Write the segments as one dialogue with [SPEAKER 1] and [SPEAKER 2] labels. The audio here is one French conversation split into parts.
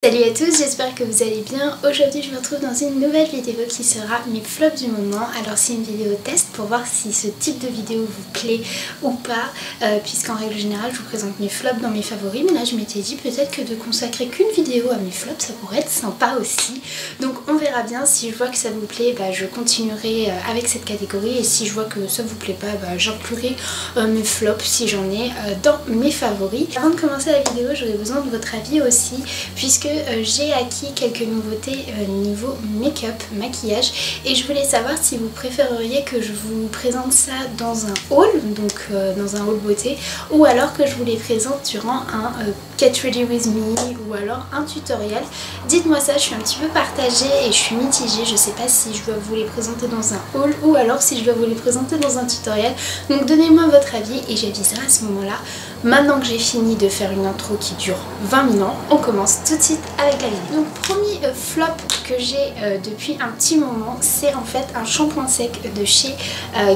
[SPEAKER 1] Salut à tous, j'espère que vous allez bien. Aujourd'hui je vous retrouve dans une nouvelle vidéo qui sera mes flops du moment. Alors c'est une vidéo test pour voir si ce type de vidéo vous plaît ou pas, puisqu'en règle générale je vous présente mes flops dans mes favoris. Mais là je m'étais dit peut-être que de consacrer qu'une vidéo à mes flops ça pourrait être sympa aussi. Donc on verra bien, si je vois que ça vous plaît je continuerai avec cette catégorie, et si je vois que ça vous plaît pas j'inclurai mes flops si j'en ai dans mes favoris. Avant de commencer la vidéo j'aurais besoin de votre avis aussi, puisque j'ai acquis quelques nouveautés niveau make-up, maquillage, et je voulais savoir si vous préféreriez que je vous présente ça dans un haul, donc dans un haul beauté, ou alors que je vous les présente durant un Get Ready With Me ou alors un tutoriel. Dites-moi ça, je suis un petit peu partagée et je suis mitigée, je sais pas si je dois vous les présenter dans un haul ou alors si je dois vous les présenter dans un tutoriel. Donc donnez-moi votre avis et j'aviserai à ce moment-là. Maintenant que j'ai fini de faire une intro qui dure 20 000 ans, on commence tout de suite avec la vidéo. Donc premier flop que j'ai depuis un petit moment, c'est en fait un shampoing sec de chez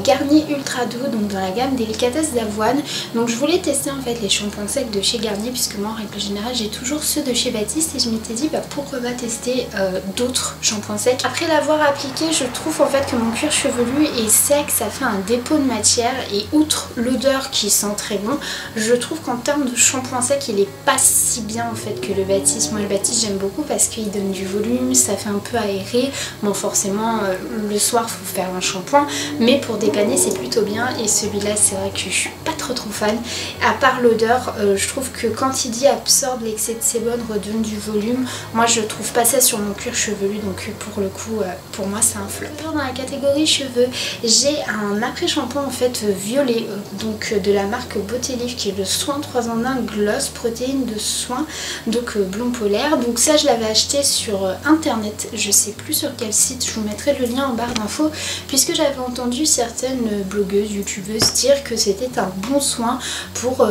[SPEAKER 1] Garnier Ultra Doux, donc dans la gamme Délicatesse d'Avoine. Donc je voulais tester en fait les shampoings secs de chez Garnier, puisque moi en règle générale j'ai toujours ceux de chez Baptiste, et je m'étais dit pourquoi pas tester d'autres shampoings secs. Après l'avoir appliqué, je trouve en fait que mon cuir chevelu est sec, ça fait un dépôt de matière, et outre l'odeur qui sent très bon, je trouve qu'en termes de shampoing sec il est pas si bien en fait que le Baptiste. Moi le Baptiste j'aime beaucoup parce qu'il donne du volume, ça fait un peu aéré. Bon forcément le soir faut faire un shampoing, mais pour dépanner c'est plutôt bien, et celui-là c'est vrai que je suis pas trop fan. À part l'odeur, je trouve que quand il dit absorbe l'excès de sébum, redonne du volume, moi je trouve pas ça sur mon cuir chevelu, donc pour le coup pour moi c'est un flop. Toujours dans la catégorie cheveux, j'ai un après shampoing en fait violet, donc de la marque Beauté Life, qui est le soin 3 en 1 gloss protéines de soin, donc blond polaire. Donc ça je l'avais acheté sur internet, je sais plus sur quel site, je vous mettrai le lien en barre d'infos, puisque j'avais entendu certaines blogueuses, youtubeuses dire que c'était un bon soin pour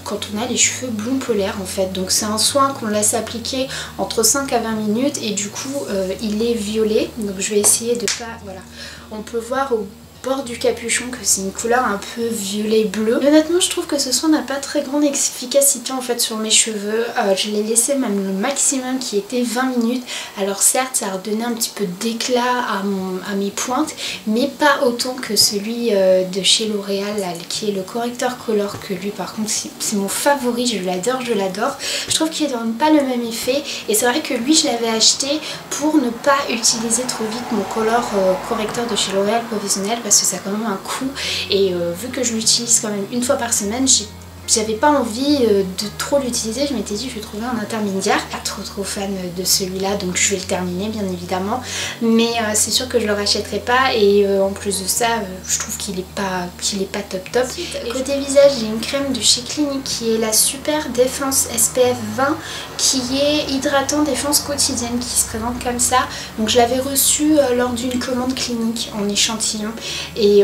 [SPEAKER 1] quand on a les cheveux blond polaire en fait. Donc c'est un soin qu'on laisse appliquer entre 5 à 20 minutes, et du coup il est violet, donc je vais essayer de pas, voilà, on peut voir au bord du capuchon que c'est une couleur un peu violet bleu. Et honnêtement je trouve que ce soin n'a pas très grande efficacité en fait sur mes cheveux. Je l'ai laissé même le maximum qui était 20 minutes. Alors certes ça a redonné un petit peu d'éclat à mes pointes, mais pas autant que celui de chez L'Oréal qui est le correcteur color, que lui par contre c'est mon favori, je l'adore, je l'adore. Je trouve qu'il ne donne pas le même effet, et c'est vrai que lui je l'avais acheté pour ne pas utiliser trop vite mon color correcteur de chez L'Oréal professionnel, parce que ça a quand même un coût, et vu que je l'utilise quand même une fois par semaine, j'avais pas envie de trop l'utiliser. Je m'étais dit je vais trouver un intermédiaire. Pas trop fan de celui-là, donc je vais le terminer bien évidemment, mais c'est sûr que je le rachèterai pas, et en plus de ça je trouve qu'il est pas top. Côté visage, j'ai une crème de chez Clinique qui est la Super Défense SPF 20, qui est hydratant défense quotidienne, qui se présente comme ça. Donc je l'avais reçue lors d'une commande Clinique en échantillon, et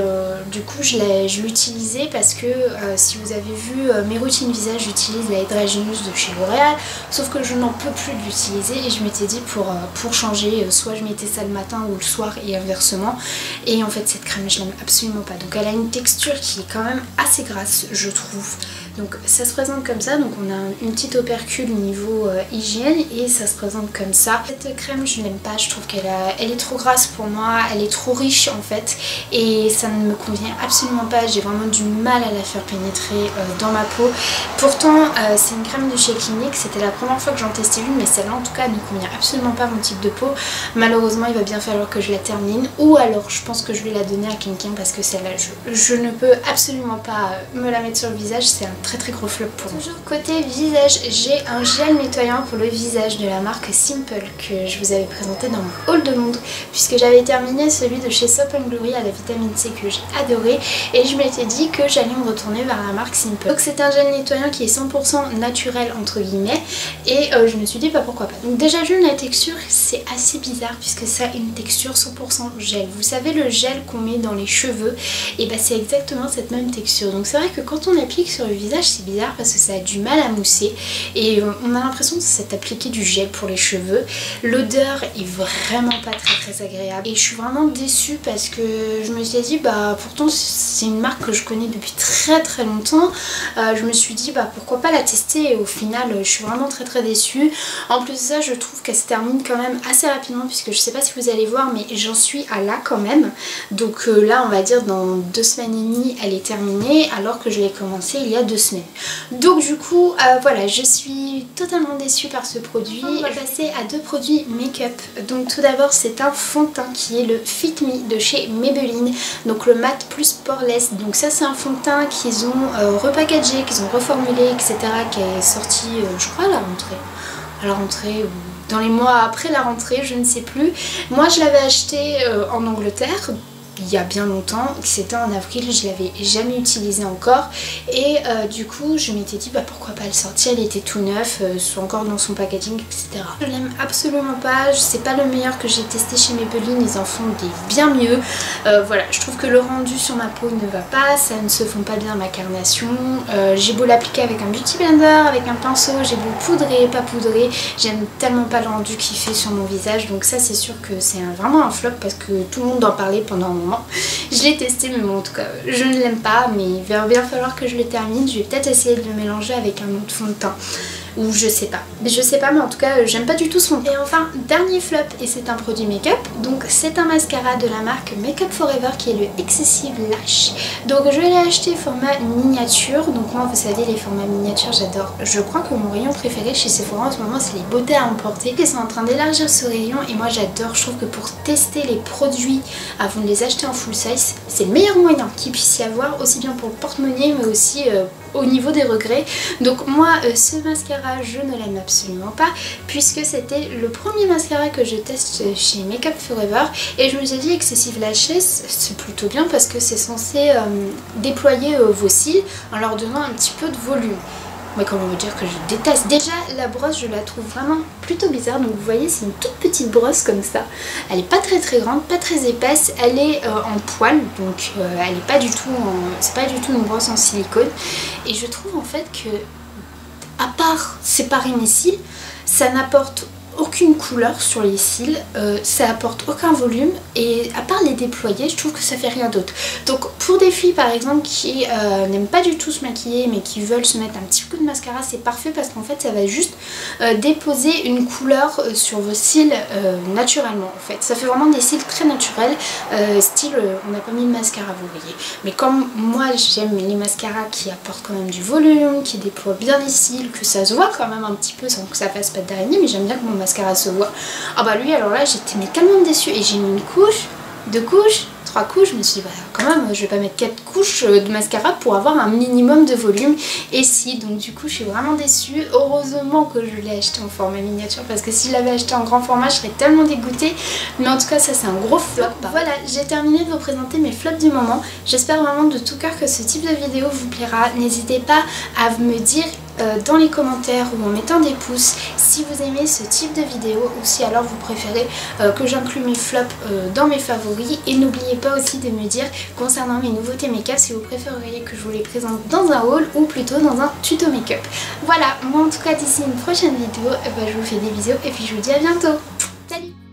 [SPEAKER 1] du coup je l'utilisais parce que si vous avez vu mes routines visage, j'utilise la Hydra Genius de chez L'Oréal, sauf que je n'en peux plus de l'utiliser, et je m'étais dit pour changer, soit je mettais ça le matin ou le soir et inversement, et en fait cette crème je l'aime absolument pas. Donc elle a une texture qui est quand même assez grasse je trouve. Donc ça se présente comme ça, donc on a une petite opercule niveau hygiène, et ça se présente comme ça. Cette crème je l'aime pas, je trouve qu'elle est trop grasse pour moi, elle est trop riche en fait, et ça ne me convient absolument pas. J'ai vraiment du mal à la faire pénétrer dans ma peau. Pourtant c'est une crème de chez Clinique, c'était la première fois que j'en testais une, mais celle-là en tout cas ne convient absolument pas à mon type de peau. Malheureusement il va bien falloir que je la termine, ou alors je pense que je vais la donner à quelqu'un, parce que celle-là je ne peux absolument pas me la mettre sur le visage, c'est un très gros flop pour moi. Toujours côté visage, j'ai un gel nettoyant pour le visage de la marque Simple que je vous avais présenté dans mon haul de Londres, puisque j'avais terminé celui de chez Soap & Glory à la vitamine C que j'ai adoré, et je m'étais dit que j'allais me retourner vers la marque Simple. Donc c'est un gel nettoyant qui est 100% naturel entre guillemets, et je me suis dit pourquoi pas. Donc déjà juste la texture c'est assez bizarre, puisque ça a une texture 100% gel. Vous savez le gel qu'on met dans les cheveux, et c'est exactement cette même texture. Donc c'est vrai que quand on applique sur le visage visage c'est bizarre parce que ça a du mal à mousser et on a l'impression que c'est appliqué du gel pour les cheveux. L'odeur est vraiment pas très agréable et je suis vraiment déçue parce que je me suis dit bah pourtant c'est une marque que je connais depuis très longtemps. Je me suis dit bah pourquoi pas la tester et au final je suis vraiment très déçue. En plus de ça je trouve qu'elle se termine quand même assez rapidement puisque je sais pas si vous allez voir mais j'en suis à là quand même. Donc là on va dire dans 2 semaines et demie elle est terminée alors que je l'ai commencé il y a 2 semaines. Donc du coup voilà, je suis totalement déçue par ce produit. On va passer à 2 produits make-up. Donc tout d'abord c'est un fond de teint qui est le Fit Me de chez Maybelline, donc le mat plus poreless. Donc ça c'est un fond de teint qu'ils ont repackagé, qu'ils ont reformulé etc, qui est sorti je crois à la rentrée ou dans les mois après la rentrée, je ne sais plus. Moi je l'avais acheté en Angleterre il y a bien longtemps, c'était en avril, je l'avais jamais utilisé encore et du coup je m'étais dit bah pourquoi pas le sortir, il était tout neuf, soit encore dans son packaging etc. Je l'aime absolument pas, c'est pas le meilleur que j'ai testé chez Maybelline, ils en font des bien mieux. Voilà, je trouve que le rendu sur ma peau ne va pas, ça ne se fond pas bien ma carnation, j'ai beau l'appliquer avec un beauty blender, avec un pinceau, j'ai beau poudrer, pas poudrer, j'aime tellement pas le rendu qu'il fait sur mon visage, donc ça c'est sûr que c'est vraiment un flop parce que tout le monde en parlait pendant un moment. Je l'ai testé mais bon en tout cas je ne l'aime pas, mais il va bien falloir que je le termine. Je vais peut-être essayer de le mélanger avec un autre fond de teint ou je sais pas mais en tout cas j'aime pas du tout son teint. Et enfin dernier flop et c'est un produit make-up, donc c'est un mascara de la marque Make Up For Ever qui est le Excessive Lash. Donc je l'ai acheté format miniature, donc moi vous savez les formats miniatures j'adore. Je crois que mon rayon préféré chez Sephora en ce moment c'est les beautés à emporter. Ils sont en train d'élargir ce rayon et moi j'adore, je trouve que pour tester les produits avant de les acheter en full size c'est le meilleur moyen qu'il puisse y avoir, aussi bien pour le porte-monnaie mais aussi au niveau des regrets. Donc moi ce mascara je ne l'aime absolument pas puisque c'était le premier mascara que je teste chez Make Up For Ever et je me suis dit Excessive Lashes c'est plutôt bien parce que c'est censé déployer vos cils en leur donnant un petit peu de volume. Mais comment vous dire que je déteste. Déjà la brosse je la trouve vraiment plutôt bizarre, donc vous voyez c'est une toute petite brosse comme ça, elle est pas très grande, pas très épaisse, elle est en poil donc elle est pas du tout c'est pas du tout une brosse en silicone et je trouve en fait que à part séparer mes cils ça n'apporte aucune couleur sur les cils, ça apporte aucun volume et à part les déployer je trouve que ça fait rien d'autre. Donc pour des filles par exemple qui n'aiment pas du tout se maquiller mais qui veulent se mettre un petit coup de mascara c'est parfait parce qu'en fait ça va juste déposer une couleur sur vos cils naturellement en fait. Ça fait vraiment des cils très naturels, style on n'a pas mis de mascara vous voyez. Mais comme moi j'aime les mascaras qui apportent quand même du volume, qui déploient bien les cils, que ça se voit quand même un petit peu sans que ça fasse pas d'araignée, mais j'aime bien que mon mascara se voit. Ah bah lui alors là j'étais tellement déçue et j'ai mis une couche, 2 couches, 3 couches, je me suis dit bah quand même je vais pas mettre 4 couches de mascara pour avoir un minimum de volume et si, donc du coup je suis vraiment déçue. Heureusement que je l'ai acheté en format miniature parce que si je l'avais acheté en grand format je serais tellement dégoûtée, mais en tout cas ça c'est un gros flop. Voilà, j'ai terminé de vous présenter mes flops du moment. J'espère vraiment de tout cœur que ce type de vidéo vous plaira. N'hésitez pas à me dire dans les commentaires ou en mettant des pouces si vous aimez ce type de vidéo ou si alors vous préférez que j'inclue mes flops dans mes favoris. Et n'oubliez pas aussi de me dire concernant mes nouveautés make-up si vous préféreriez que je vous les présente dans un haul ou plutôt dans un tuto make-up. Voilà, moi en tout cas d'ici une prochaine vidéo je vous fais des bisous et puis je vous dis à bientôt. Salut!